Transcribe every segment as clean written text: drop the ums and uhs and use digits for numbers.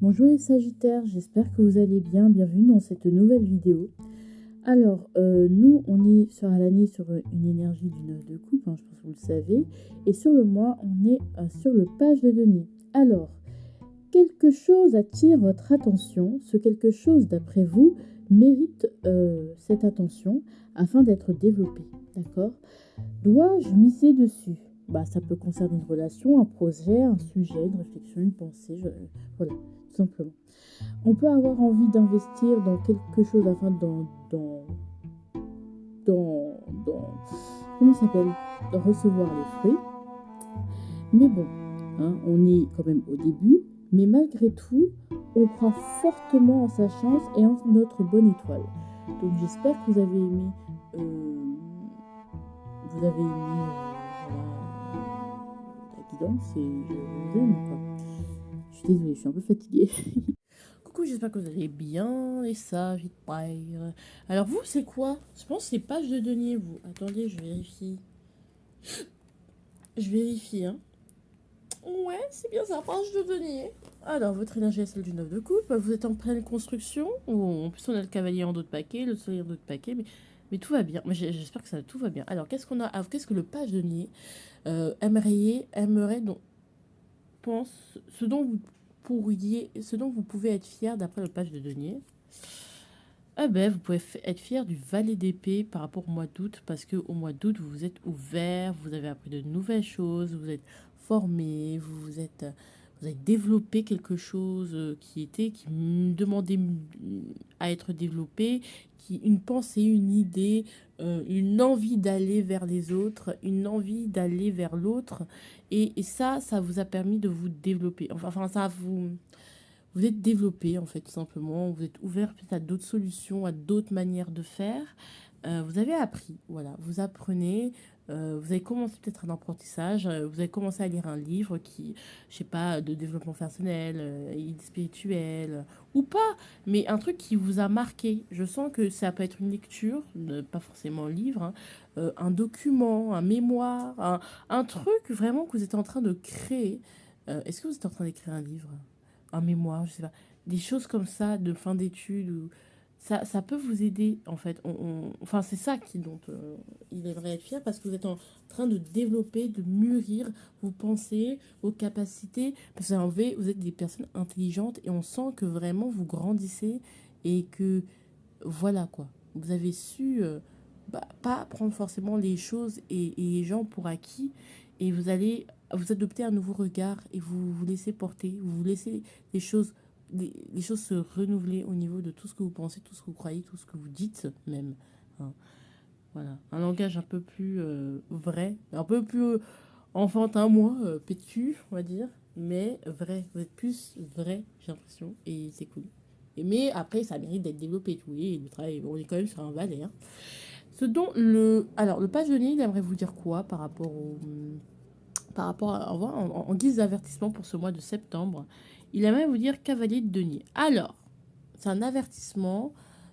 Bonjour les Sagittaires, j'espère que vous allez bien. Bienvenue dans cette nouvelle vidéo. Alors, nous, on est sur l'année sur une énergie du 9 de coupe, hein, je pense que vous le savez. Et sur le mois, on est sur le page de denier. Alors, quelque chose attire votre attention. Ce quelque chose, d'après vous, mérite cette attention afin d'être développé. D'accord? Dois-je miser dessus? Ça peut concerner une relation, un projet, un sujet, une réflexion, une pensée. Voilà, tout simplement. On peut avoir envie d'investir dans quelque chose afin dans comment ça s'appelle? De recevoir les fruits. Mais bon, hein, on est quand même au début. Mais malgré tout, on croit fortement en sa chance et en notre bonne étoile. Donc j'espère que vous avez aimé. La guidance et je vous aime quoi. Je suis désolée, je suis un peu fatiguée. Coucou, j'espère que vous allez bien, les Sagittaires. Alors vous, c'est quoi? Je pense que c'est page de denier, vous. Attendez, je vérifie. Je vérifie, hein. Ouais, c'est bien ça, page de denier. Alors, votre énergie est celle du 9 de coupe. Vous êtes en pleine construction. En plus, on a le cavalier en dos de paquet, le soleil en dos de paquet. Mais tout va bien. J'espère que tout va bien. Alors, qu'est-ce qu'on a? Qu'est-ce que le page de denier aimerait donc pense ce dont vous pouvez être fier d'après le page de denier. Vous pouvez être fier du valet d'épée par rapport au mois d'août, parce que au mois d'août, vous vous êtes ouvert, vous avez appris de nouvelles choses, vous êtes formé, vous avez développé quelque chose qui demandait à être développé, une pensée, une idée, une envie d'aller vers les autres, une envie d'aller vers l'autre. Et ça vous a permis de vous développer. Vous êtes développé, en fait, tout simplement. Vous êtes ouvert peut-être à d'autres solutions, à d'autres manières de faire. Vous avez appris, voilà. Vous apprenez. Vous avez commencé peut-être un apprentissage. Vous avez commencé à lire un livre qui, je sais pas, de développement personnel, spirituel, ou pas, mais un truc qui vous a marqué. Je sens que ça peut être une lecture, pas forcément un livre, hein, un document, un mémoire, un truc vraiment que vous êtes en train de créer. Est-ce que vous êtes en train d'écrire un livre? Un mémoire, je sais pas, des choses comme ça de fin d'études ou ça peut vous aider en fait. Enfin, c'est ça dont il devrait être fier parce que vous êtes en train de développer, de mûrir vos pensées, vos capacités. Parce que vous êtes des personnes intelligentes et on sent que vraiment vous grandissez et que voilà quoi. Vous avez su pas prendre forcément les choses et les gens pour acquis et vous allez vous adopter un nouveau regard et vous vous laissez porter, vous laissez les choses, les choses se renouveler au niveau de tout ce que vous pensez, tout ce que vous croyez, tout ce que vous dites même. Hein. Voilà, un langage un peu plus vrai, un peu plus enfantin, moins pétu, on va dire, mais vrai. Vous êtes plus vrai, j'ai l'impression, et c'est cool. Mais après, ça mérite d'être développé, tout. Et le travail, on est quand même sur un valet. Hein. Alors, le pageonnier, il aimerait vous dire quoi par rapport en guise d'avertissement pour ce mois de septembre? Il aimerait vous dire cavalier de denier. Alors, c'est un avertissement.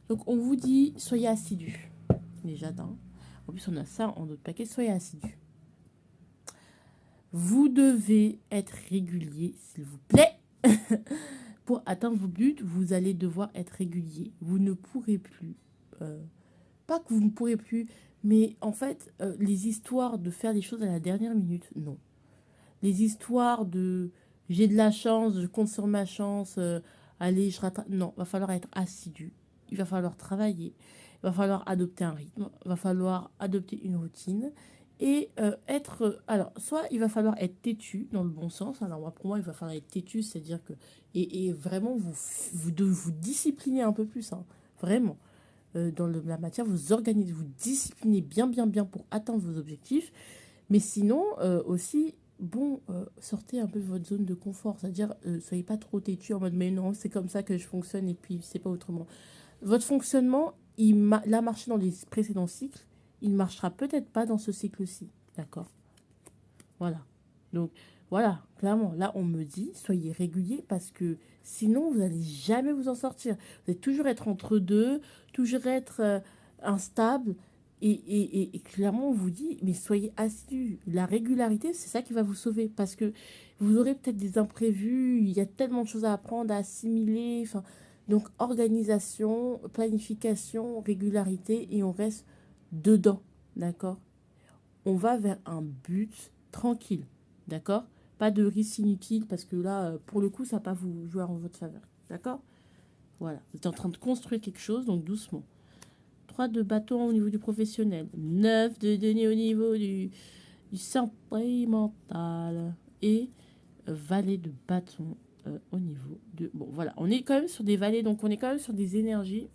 Donc, on vous dit, soyez assidus. Déjà, d'un. En plus, on a ça en d'autres paquets, soyez assidus. Vous devez être régulier, s'il vous plaît. Pour atteindre vos buts, vous allez devoir être régulier. Vous ne pourrez plus. Pas que vous ne pourrez plus, mais en fait, les histoires de faire des choses à la dernière minute, non. Les histoires de j'ai de la chance, je compte sur ma chance, allez, je rattrape. Non, va falloir être assidu. Il va falloir travailler. Il va falloir adopter un rythme. Il va falloir adopter une routine. Et alors, soit il va falloir être têtu dans le bon sens. Alors, pour moi, il va falloir être têtu, c'est-à-dire que. Et vraiment, vous devez vous discipliner un peu plus. Hein, vraiment. Dans la matière, vous organisez, vous disciplinez bien, bien, bien pour atteindre vos objectifs. Mais sinon, aussi, bon, sortez un peu de votre zone de confort. C'est-à-dire, soyez pas trop têtu en mode, mais non, c'est comme ça que je fonctionne et puis c'est pas autrement. Votre fonctionnement, il a marché dans les précédents cycles. Il ne marchera peut-être pas dans ce cycle-ci. D'accord? Voilà. Donc, voilà, clairement, là, on me dit, soyez régulier parce que sinon, vous n'allez jamais vous en sortir. Vous allez toujours être entre deux, toujours être instable. Et clairement, on vous dit, mais soyez assidus. La régularité, c'est ça qui va vous sauver. Parce que Vous aurez peut-être des imprévus, il y a tellement de choses à apprendre, à assimiler. Enfin, donc, organisation, planification, régularité, et on reste dedans, d'accord? On va vers un but tranquille, d'accord? Pas de risque inutile, parce que là, pour le coup, ça ne va pas vous jouer en votre faveur, d'accord? Voilà, vous êtes en train de construire quelque chose, donc doucement. 3 de bâton au niveau du professionnel, 9 de denier au niveau du sentimental, et valet de bâton au niveau de... Bon, voilà, on est quand même sur des valets, donc on est quand même sur des énergies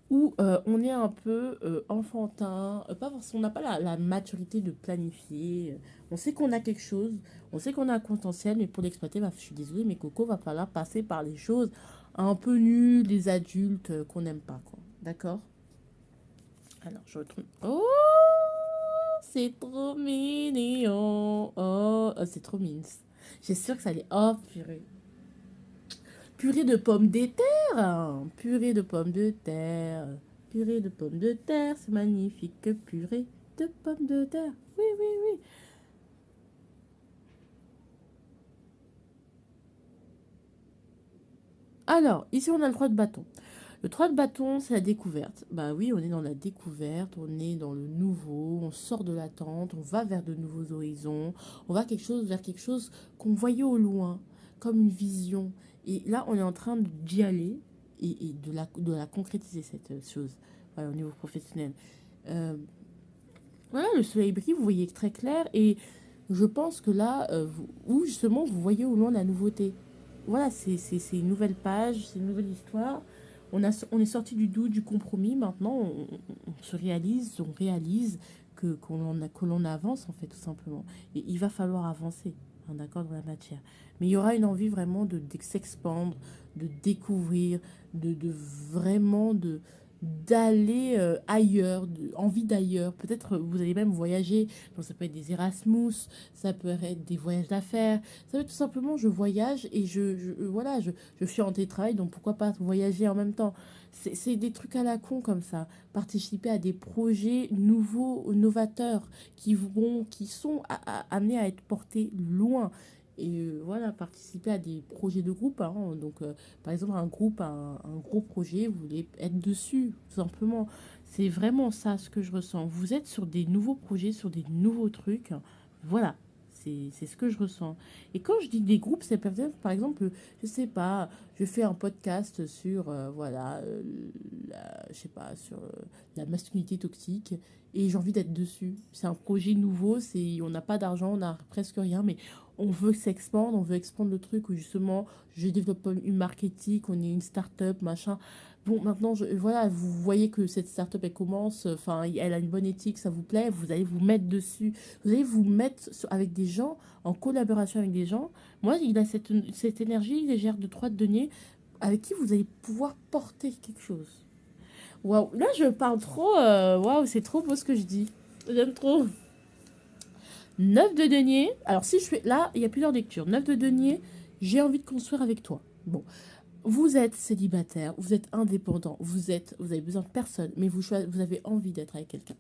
où on est un peu enfantin, pas forcément, on n'a pas la maturité de planifier. On sait qu'on a quelque chose, on sait qu'on a un potentiel, mais pour l'exploiter, bah, je suis désolée, mais Coco, va falloir passer par les choses un peu nulles, des adultes qu'on n'aime pas, quoi. D'accord? Alors, je retrouve... Oh, c'est trop mignon. Oh, c'est trop mignon. J'ai sûr que ça allait... Oh, purée. Purée de pommes de terre, hein. Purée de pommes de terre. Purée de pommes de terre, c'est magnifique. Purée de pommes de terre. Oui, oui, oui. Alors, ici, on a le 3 de bâton. Le 3 de bâton, c'est la découverte. Bah oui, on est dans la découverte, on est dans le nouveau, on sort de l'attente, on va vers de nouveaux horizons, on va vers quelque chose qu'on voyait au loin, comme une vision. Et là, on est en train d'y aller et de la concrétiser, cette chose, voilà, au niveau professionnel. Euh, voilà, le soleil brille, vous voyez très clair, et je pense que là, où justement, vous voyez au loin la nouveauté. Voilà, c'est une nouvelle page, c'est une nouvelle histoire. On est sorti du doute, du compromis. Maintenant, on se réalise, on réalise que l'on avance, en fait, tout simplement. Et il va falloir avancer, hein, d'accord, dans la matière. Mais il y aura une envie vraiment de s'expandre, de découvrir, de vraiment d'aller ailleurs, envie d'ailleurs. Peut-être vous allez même voyager. Donc ça peut être des Erasmus, ça peut être des voyages d'affaires, ça peut être tout simplement je voyage et voilà, je suis en télétravail, donc pourquoi pas voyager en même temps. C'est des trucs à la con comme ça. Participer à des projets nouveaux, novateurs, qui sont amenés à être portés loin. Et voilà, participer à des projets de groupe, hein. Donc, par exemple, un groupe, un gros projet, vous voulez être dessus, tout simplement. C'est vraiment ça ce que je ressens. Vous êtes sur des nouveaux projets, sur des nouveaux trucs. Voilà, c'est ce que je ressens. Et quand je dis des groupes, c'est peut-être, par exemple, je sais pas, je fais un podcast sur, voilà, je sais pas, sur la masculinité toxique, et j'ai envie d'être dessus. C'est un projet nouveau, on n'a pas d'argent, on n'a presque rien, mais on veut s'expandre, on veut expandre le truc où justement, je développe une marque éthique, on est une start-up, machin. Bon, maintenant, voilà, vous voyez que cette start-up, elle commence, enfin, elle a une bonne éthique, ça vous plaît, vous allez vous mettre dessus. Vous allez vous mettre avec des gens, en collaboration avec des gens. Moi, il a cette énergie légère de 3 de denier avec qui vous allez pouvoir porter quelque chose. Waouh, là, je parle trop. Waouh, c'est trop beau ce que je dis. J'aime trop. 9 de denier. Alors, si je fais. Là, il y a plusieurs lectures. 9 de denier, j'ai envie de construire avec toi. Bon, vous êtes célibataire, vous êtes indépendant, vous avez besoin de personne, mais vous avez envie d'être avec quelqu'un.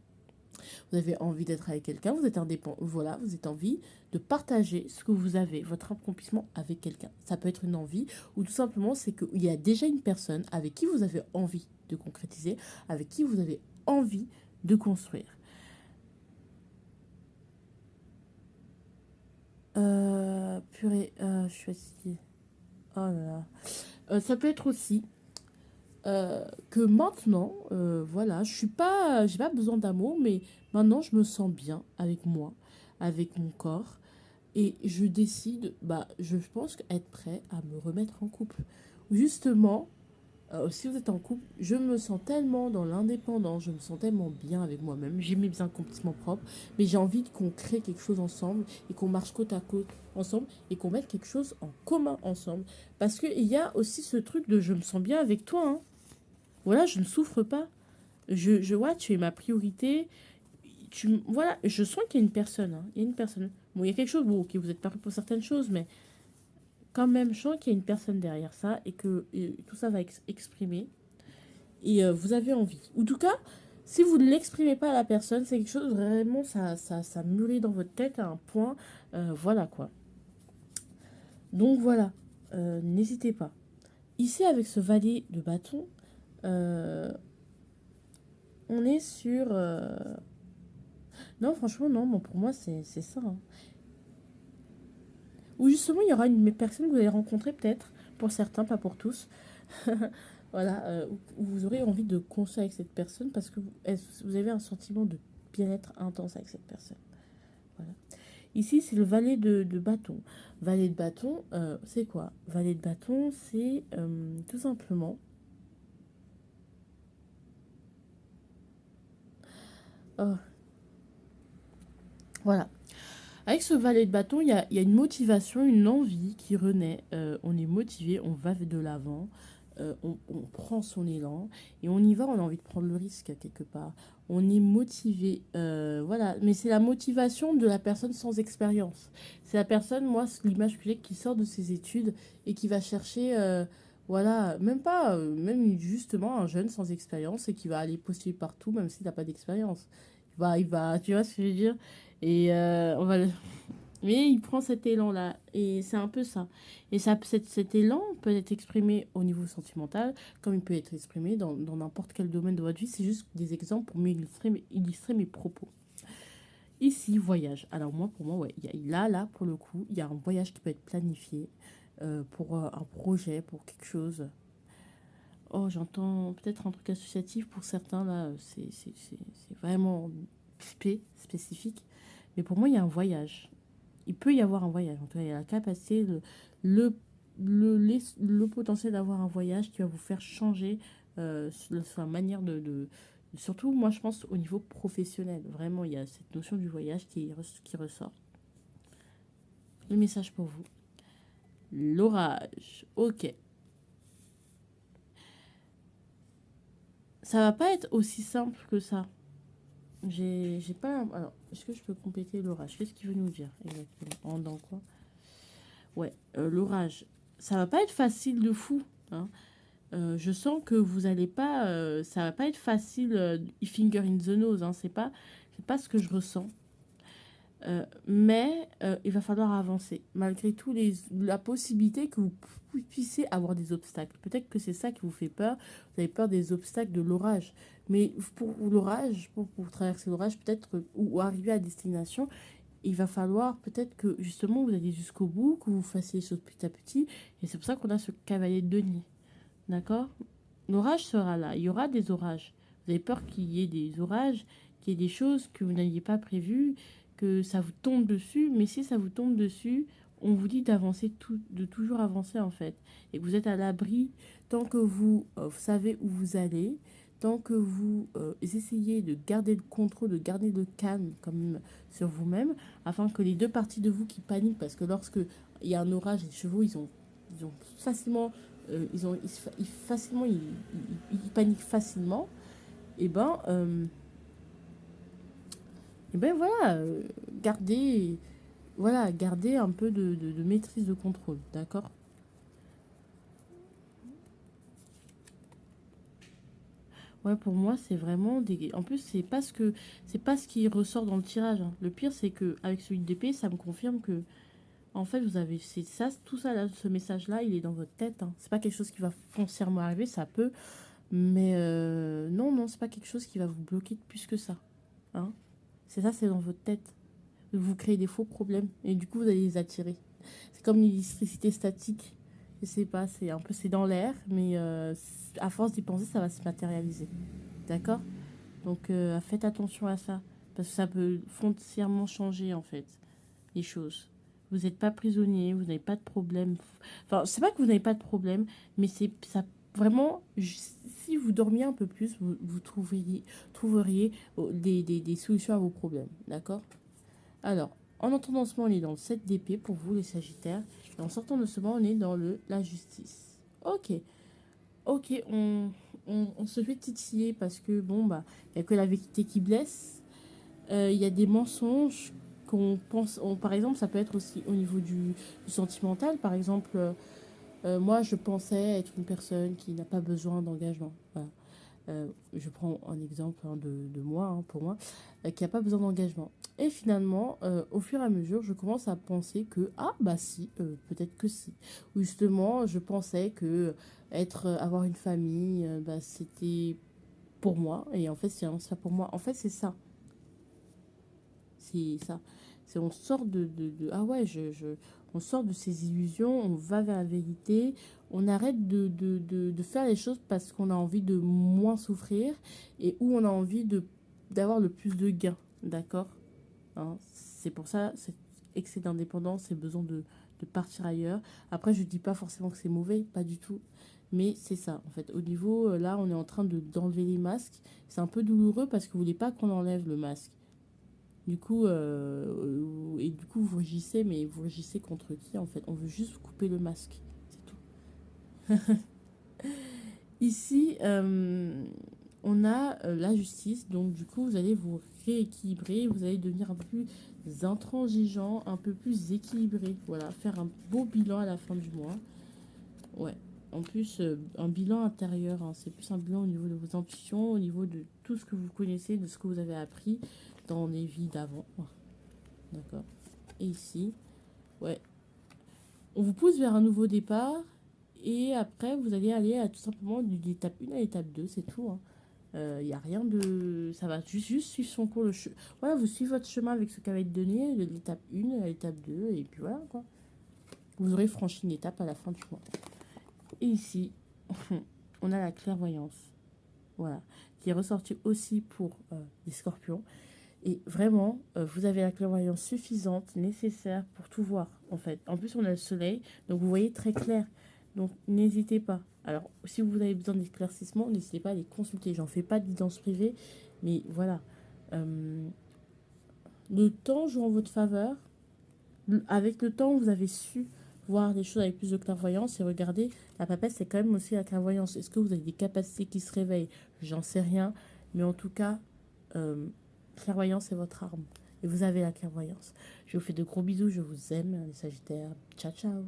Vous avez envie d'être avec quelqu'un, vous êtes indépendant, voilà, vous avez envie de partager ce que vous avez, votre accomplissement avec quelqu'un. Ça peut être une envie, ou tout simplement, c'est qu'il y a déjà une personne avec qui vous avez envie de concrétiser, avec qui vous avez envie de construire. Purée, je suis fatiguée. Oh là là. Ça peut être aussi que maintenant, voilà, j'ai pas besoin d'amour, mais maintenant je me sens bien avec moi, avec mon corps, et je décide, bah, je pense être prêt à me remettre en couple. Justement, si vous êtes en couple, je me sens tellement dans l'indépendance, je me sens tellement bien avec moi-même, j'ai mes accomplissements propres, mais j'ai envie qu'on crée quelque chose ensemble et qu'on marche côte à côte ensemble et qu'on mette quelque chose en commun ensemble. Parce qu'il y a aussi ce truc de je me sens bien avec toi, hein. Voilà, je ne souffre pas. Ouais, tu es ma priorité. Voilà, je sens qu'il y a une personne, hein. Il y a une personne. Bon, il y a quelque chose, bon, ok, vous êtes parfait pour certaines choses, mais quand même, je sens qu'il y a une personne derrière ça et que tout ça va exprimer. Et vous avez envie. Ou en tout cas, Si vous ne l'exprimez pas à la personne, c'est quelque chose vraiment, ça mûrit dans votre tête à un point. Voilà quoi. Donc voilà, n'hésitez pas. Ici, avec ce valet de bâton, euh, on est sur... Non, franchement, non, bon, pour moi, c'est ça, hein. Ou justement, il y aura une personne que vous allez rencontrer peut-être, pour certains, pas pour tous. Voilà, où vous aurez envie de construire avec cette personne parce que vous avez un sentiment de bien-être intense avec cette personne. Voilà. Ici, c'est le valet de bâton. Valet de bâton, c'est quoi? Valet de bâton, c'est tout simplement... Oh, voilà. Avec ce valet de bâton, il y a une motivation, une envie qui renaît. On est motivé, on va de l'avant, on prend son élan et on y va, on a envie de prendre le risque quelque part. On est motivé, voilà. Mais c'est la motivation de la personne sans expérience. C'est la personne, moi, c'est l'image que j'ai, qui sort de ses études et qui va chercher, voilà, même pas, même justement un jeune sans expérience et qui va aller postuler partout, même s'il n'a pas d'expérience. Tu vois ce que je veux dire? Et on va le... Mais il prend cet élan-là. Et c'est un peu ça. Et cet élan peut être exprimé au niveau sentimental, comme il peut être exprimé dans n'importe quel domaine de votre vie. C'est juste des exemples pour mieux illustrer mes propos. Ici, voyage. Alors moi, pour moi, ouais, là, pour le coup, il y a un voyage qui peut être planifié pour un projet, pour quelque chose. Oh, j'entends peut-être un truc associatif pour certains, là, c'est vraiment spécifique. Mais pour moi, il y a un voyage. Il peut y avoir un voyage. En tout cas, il y a la capacité, le, le potentiel d'avoir un voyage qui va vous faire changer sur la manière Surtout, moi, je pense au niveau professionnel. Vraiment, il y a cette notion du voyage qui ressort. Le message pour vous. L'orage. Ok. Ça va pas être aussi simple que ça. J'ai pas. Alors, est-ce que je peux compléter l'orage? Qu'est-ce qu'il veut nous dire exactement? Dans quoi? Ouais, l'orage. Ça va pas être facile de fou, hein. Je sens que vous allez pas. Ça va pas être facile. Finger in the nose, hein. C'est pas ce que je ressens. Mais il va falloir avancer. Malgré tout, la possibilité que vous puissiez avoir des obstacles. Peut-être que c'est ça qui vous fait peur. Vous avez peur des obstacles de l'orage. Mais pour l'orage, pour traverser l'orage, peut-être, ou arriver à destination, il va falloir peut-être que justement vous alliez jusqu'au bout, que vous fassiez les choses petit à petit. Et c'est pour ça qu'on a ce cavalier de denier. D'accord? L'orage sera là. Il y aura des orages. Vous avez peur qu'il y ait des orages, qu'il y ait des choses que vous n'aviez pas prévues, que ça vous tombe dessus. Mais si ça vous tombe dessus, on vous dit d'avancer, de toujours avancer en fait. Et que vous êtes à l'abri tant que vous savez où vous allez, tant que vous essayez de garder le contrôle, de garder le calme quand même sur vous-même, afin que les deux parties de vous qui paniquent, parce que lorsque il y a un orage, les chevaux, ils ont facilement facilement, ils paniquent facilement. Et ben, et ben voilà, garder un peu de maîtrise de contrôle, d'accord? Ouais, pour moi, c'est vraiment des. En plus, c'est pas ce qui ressort dans le tirage, hein. Le pire, c'est que avec celui d'épée, ça me confirme que en fait, vous avez c'est ça, tout ça là, ce message-là, il est dans votre tête, hein. C'est pas quelque chose qui va foncièrement arriver, ça peut, mais non, non, c'est pas quelque chose qui va vous bloquer plus que ça, hein. C'est ça, c'est dans votre tête. Vous créez des faux problèmes et du coup, vous allez les attirer. C'est comme l'électricité statique. Je sais pas, c'est un peu c'est dans l'air, mais à force d'y penser, ça va se matérialiser. D'accord? Donc, faites attention à ça parce que ça peut foncièrement changer en fait les choses. Vous n'êtes pas prisonnier, vous n'avez pas de problème. Enfin, c'est pas que vous n'avez pas de problème, mais c'est ça vraiment. Si vous dormiez un peu plus, vous trouveriez des solutions à vos problèmes. D'accord? Alors, en entrant dans ce moment, on est dans le 7 d'épée pour vous, les Sagittaires. Et en sortant de ce moment, on est dans la justice. Ok, ok, on se fait titiller parce que, bon, bah, il n'y a que la vérité qui blesse. Il y a des mensonges qu'on pense. Par exemple, ça peut être aussi au niveau du sentimental. Par exemple, moi, je pensais être une personne qui n'a pas besoin d'engagement. Voilà. Je prends un exemple hein, de moi, hein, pour moi, qui n'a pas besoin d'engagement. Et finalement, au fur et à mesure, je commence à penser que, ah bah si, peut-être que si. Ou justement, je pensais que avoir une famille, bah, c'était pour moi. Et en fait, c'est vraiment ça pour moi. En fait, c'est ça. C'est ça. C'est on sort ah ouais, on sort de ces illusions, on va vers la vérité, on arrête de faire les choses parce qu'on a envie de moins souffrir et où on a envie d'avoir le plus de gains, d'accord? Hein, c'est pour ça, cet excès d'indépendance, c'est besoin de partir ailleurs. Après, je dis pas forcément que c'est mauvais, pas du tout. Mais c'est ça, en fait. Au niveau, là, on est en train d'enlever les masques. C'est un peu douloureux parce que vous voulez pas qu'on enlève le masque. Du coup, et du coup, vous rugissez, mais vous rugissez contre qui en fait? On veut juste couper le masque, c'est tout. Ici, on a la justice, donc du coup, vous allez vous rééquilibrer, vous allez devenir un peu plus intransigeant, un peu plus équilibré. Voilà, faire un beau bilan à la fin du mois. Ouais. En plus, un bilan intérieur, hein, c'est plus un bilan au niveau de vos intuitions, au niveau de tout ce que vous connaissez, de ce que vous avez appris dans les vies d'avant. D'accord. Et ici, ouais, on vous pousse vers un nouveau départ. Et après, vous allez aller à tout simplement de l'étape 1 à l'étape 2, c'est tout. Hein. Il n'y a rien de. Ça va juste suivre son cours. Voilà, vous suivez votre chemin avec ce qui va être donné, de l'étape 1 à l'étape 2, et puis voilà quoi. Vous aurez franchi une étape à la fin du mois. Et ici, on a la clairvoyance. Voilà. Qui est ressortie aussi pour les scorpions. Et vraiment, vous avez la clairvoyance suffisante, nécessaire pour tout voir, en fait. En plus, on a le soleil, donc vous voyez très clair. Donc, n'hésitez pas. Alors, si vous avez besoin d'éclaircissement, n'hésitez pas à les consulter. J'en fais pas de guidance privée, mais voilà. Euh, le temps joue en votre faveur. Avec le temps, vous avez su voir les choses avec plus de clairvoyance. Et regardez, la papesse, c'est quand même aussi la clairvoyance. Est-ce que vous avez des capacités qui se réveillent? J'en sais rien. Mais en tout cas, euh, clairvoyance est votre arme. Et vous avez la clairvoyance. Je vous fais de gros bisous. Je vous aime, les Sagittaires. Ciao, ciao.